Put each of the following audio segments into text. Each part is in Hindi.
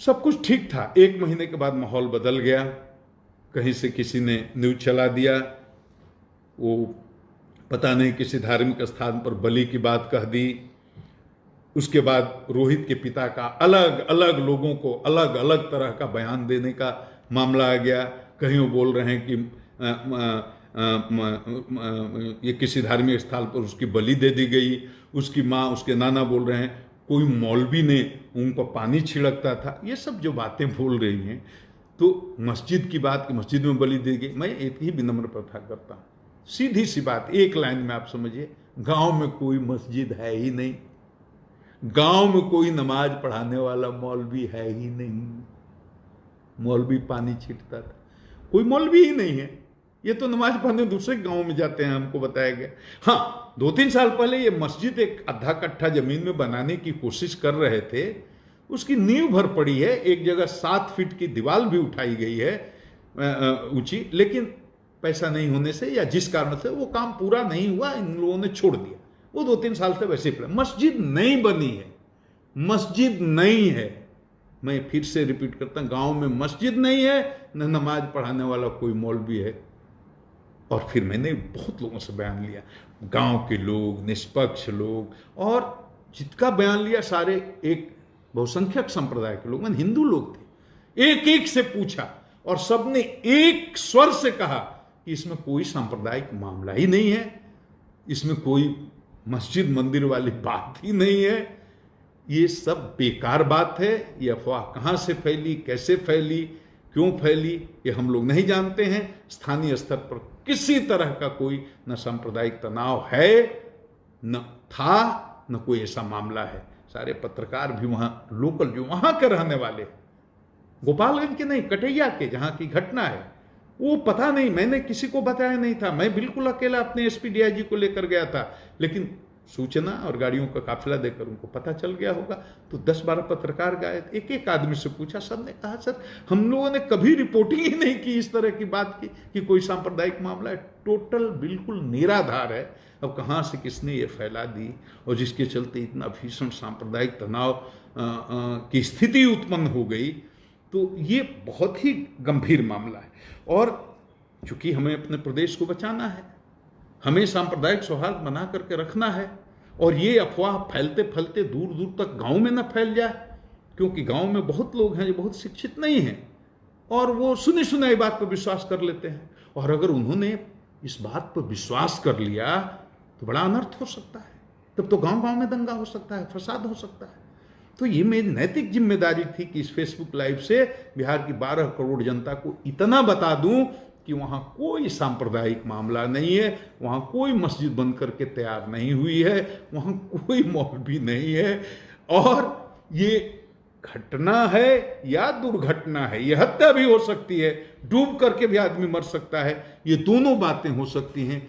सब कुछ ठीक था। 1 महीने के बाद माहौल बदल गया। कहीं से किसी ने न्यूज चला दिया, वो पता नहीं किसी धार्मिक स्थान पर बलि की बात कह दी। उसके बाद रोहित के पिता का अलग अलग लोगों को अलग अलग तरह का बयान देने का मामला आ गया। कहीं वो बोल रहे हैं कि ये किसी धार्मिक स्थल पर उसकी बलि दे दी गई। उसकी माँ, उसके नाना बोल रहे हैं कोई मौलवी ने उन पर पानी छिड़कता था। ये सब जो बातें बोल रही हैं, तो मस्जिद की बात कि मस्जिद में बलि दी गई, मैं एक ही विनम्र प्रार्थना करता हूँ, सीधी सी बात, एक लाइन में आप समझिए, गांव में कोई मस्जिद है ही नहीं, गांव में कोई नमाज पढ़ाने वाला मौलवी है ही नहीं। मौलवी पानी छींटता था, कोई मौलवी ही नहीं है। ये तो नमाज पढ़ने दूसरे गांव में जाते हैं, हमको बताया गया। हाँ, 2-3 साल पहले ये मस्जिद एक आधा कट्ठा जमीन में बनाने की कोशिश कर रहे थे, उसकी नींव भर पड़ी है, एक जगह 7 फीट की दीवार भी उठाई गई है ऊंची, लेकिन पैसा नहीं होने से या जिस कारण से वो काम पूरा नहीं हुआ, इन लोगों ने छोड़ दिया। वो 2-3 साल से वैसे ही पड़ा। मस्जिद नहीं बनी है, मस्जिद नहीं है। मैं फिर से रिपीट करता हूं, गांव में मस्जिद नहीं है, न नमाज पढ़ाने वाला कोई मौलवी है। और फिर मैंने बहुत लोगों से बयान लिया, गांव के लोग, निष्पक्ष लोग, और जिसका बयान लिया सारे एक बहुसंख्यक संप्रदाय के लोग, मैंने हिंदू लोग थे, एक एक से पूछा और सबने एक स्वर से कहा कि इसमें कोई सांप्रदायिक मामला ही नहीं है, इसमें कोई मस्जिद मंदिर वाली बात ही नहीं है, ये सब बेकार बात है। ये अफवाह कहां से फैली, कैसे फैली, क्यों फैली, ये हम लोग नहीं जानते हैं। स्थानीय स्तर पर किसी तरह का कोई न सांप्रदायिक तनाव है, न था, न कोई ऐसा मामला है। सारे पत्रकार भी वहां लोकल, जो वहां के रहने वाले, गोपालगंज के नहीं, कटैया के, जहां की घटना है, वो पता नहीं, मैंने किसी को बताया नहीं था, मैं बिल्कुल अकेला अपने एसपी डीआईजी को लेकर गया था, लेकिन सूचना और गाड़ियों का काफिला देकर उनको पता चल गया होगा। तो 10-12 पत्रकार गए, एक एक आदमी से पूछा, सबने कहा सर हम लोगों ने कभी रिपोर्टिंग ही नहीं की इस तरह की बात की कि कोई सांप्रदायिक मामला है। टोटल बिल्कुल निराधार है। अब कहां से किसने ये फैला दी, और जिसके चलते इतना भीषण सांप्रदायिक तनाव की स्थिति उत्पन्न हो गई, तो ये बहुत ही गंभीर मामला है। और चूंकि हमें अपने प्रदेश को बचाना है, हमें सांप्रदायिक सौहार्द बना करके रखना है, और ये अफवाह फैलते फैलते दूर दूर तक गांव में न फैल जाए, क्योंकि गांव में बहुत लोग हैं जो बहुत शिक्षित नहीं हैं और वो सुनी सुनाई बात पर विश्वास कर लेते हैं। और अगर उन्होंने इस बात पर विश्वास कर लिया तो बड़ा अनर्थ हो सकता है, तब तो गांव गांव में दंगा हो सकता है, फसाद हो सकता है। तो ये मेरी नैतिक जिम्मेदारी थी कि इस फेसबुक लाइव से बिहार की 12 करोड़ जनता को इतना बता दूं कि वहां कोई सांप्रदायिक मामला नहीं है, वहां कोई मस्जिद बन करके तैयार नहीं हुई है, वहां कोई मौलवी नहीं है, और ये घटना है या दुर्घटना है, ये हत्या भी हो सकती है, डूब करके भी आदमी मर सकता है, ये दोनों बातें हो सकती हैं।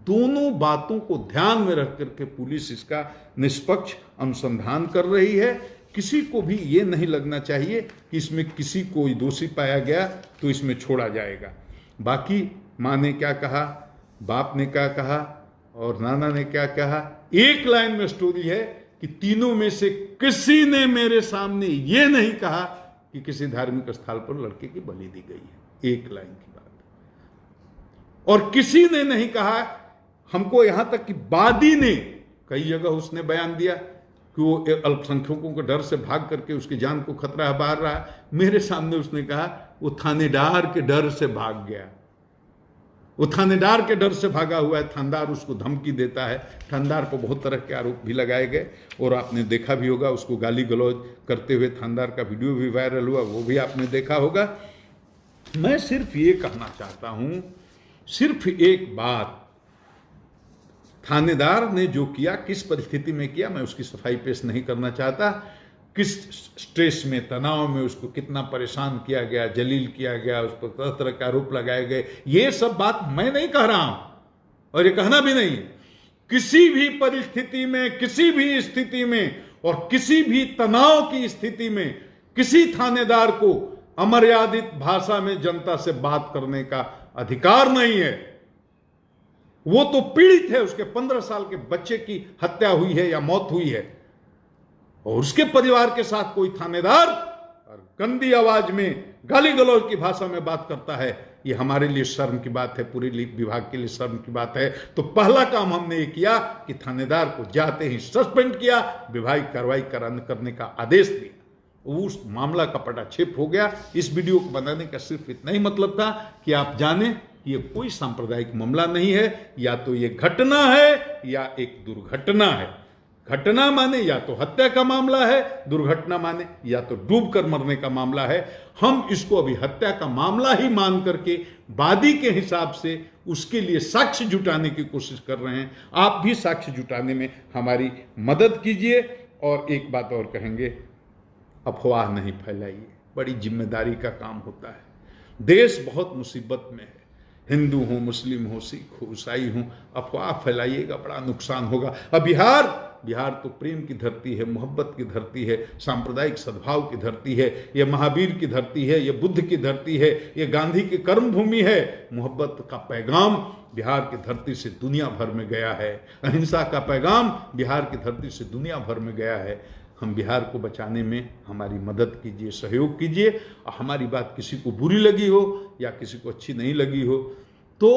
दोनों बातों को ध्यान में रख करके पुलिस इसका निष्पक्ष अनुसंधान कर रही है। किसी को भी ये नहीं लगना चाहिए कि इसमें किसी को दोषी पाया गया तो इसमें छोड़ा जाएगा। बाकी माँ ने क्या कहा, बाप ने क्या कहा और नाना ने क्या कहा, एक लाइन में स्टोरी है कि तीनों में से किसी ने मेरे सामने ये नहीं कहा कि किसी धार्मिक स्थल पर लड़के की बलि दी गई है। एक लाइन की बात। और किसी ने नहीं कहा, हमको यहां तक कि वादी ने कई जगह उसने बयान दिया कि वो अल्पसंख्यकों के डर से भाग करके उसकी जान को खतरा है, बाहर रहा। मेरे सामने उसने कहा वो थानेदार के डर से भाग गया, वो थानेदार के डर से भागा हुआ है, थानेदार उसको धमकी देता है। थानेदार पर बहुत तरह के आरोप भी लगाए गए और आपने देखा भी होगा, उसको गाली गलौज करते हुए थानेदार का वीडियो भी वायरल हुआ, वो भी आपने देखा होगा। मैं सिर्फ ये कहना चाहता हूं, सिर्फ एक बात, थानेदार ने जो किया, किस परिस्थिति में किया, मैं उसकी सफाई पेश नहीं करना चाहता। किस स्ट्रेस में, तनाव में उसको कितना परेशान किया गया, जलील किया गया, उस पर तरह तरह के आरोप लगाए गए, ये सब बात मैं नहीं कह रहा हूं और ये कहना भी नहीं। किसी भी परिस्थिति में, किसी भी स्थिति में और किसी भी तनाव की स्थिति में किसी थानेदार को अमर्यादित भाषा में जनता से बात करने का अधिकार नहीं है। वो तो पीड़ित है, उसके 15 साल के बच्चे की हत्या हुई है या मौत हुई है, और उसके परिवार के साथ कोई थानेदार और गंदी आवाज में गाली गलौज की भाषा में बात करता है, ये हमारे लिए शर्म की बात है, पूरे विभाग के लिए शर्म की बात है। तो पहला काम हमने ये किया कि थानेदार को जाते ही सस्पेंड किया, विभागीय कार्रवाई करने का आदेश दिया। उस मामला का पटाक्षेप हो गया। इस वीडियो को बनाने का सिर्फ इतना ही मतलब था कि आप जाने कि ये कोई सांप्रदायिक मामला नहीं है, या तो ये घटना है या एक दुर्घटना है। घटना माने या तो हत्या का मामला है, दुर्घटना माने या तो डूब कर मरने का मामला है। हम इसको अभी हत्या का मामला ही मान करके वादी के हिसाब से उसके लिए साक्ष्य जुटाने की कोशिश कर रहे हैं। आप भी साक्ष्य जुटाने में हमारी मदद कीजिए। और एक बात और कहेंगे, अफवाह नहीं फैलाइए, बड़ी जिम्मेदारी का काम होता है। देश बहुत मुसीबत में है, हिंदू हो, मुस्लिम हो, सिख हो, ईसाई हो, अफवाह फैलाइएगा बड़ा नुकसान होगा। अब बिहार तो प्रेम की धरती है, मोहब्बत की धरती है, सांप्रदायिक सद्भाव की धरती है, ये महावीर की धरती है, ये बुद्ध की धरती है, ये गांधी की कर्मभूमि है। मोहब्बत का पैगाम बिहार की धरती से दुनिया भर में गया है, अहिंसा का पैगाम बिहार की धरती से दुनिया भर में गया है। हम बिहार को बचाने में हमारी मदद कीजिए, सहयोग कीजिए। और हमारी बात किसी को बुरी लगी हो या किसी को अच्छी नहीं लगी हो तो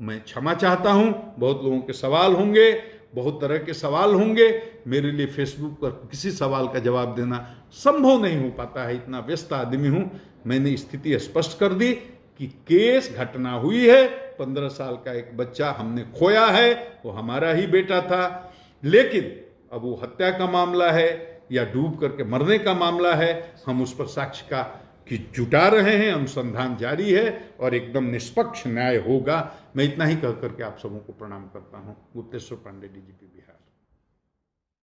मैं क्षमा चाहता हूं। बहुत लोगों के सवाल होंगे, बहुत तरह के सवाल होंगे। मेरे लिए फेसबुक पर किसी सवाल का जवाब देना संभव नहीं हो पाता है, इतना व्यस्त आदमी हूं। मैंने स्थिति स्पष्ट कर दी कि केस घटना हुई है, 15 साल का एक बच्चा हमने खोया है, वो हमारा ही बेटा था। लेकिन अब वो हत्या का मामला है या डूब करके मरने का मामला है, हम उस पर साक्ष्य का कि जुटा रहे हैं, अनुसंधान जारी है और एकदम निष्पक्ष न्याय होगा। मैं इतना ही कह करके आप सबों को प्रणाम करता हूं। गुप्तेश्वर पांडे, डीजीपी बिहार।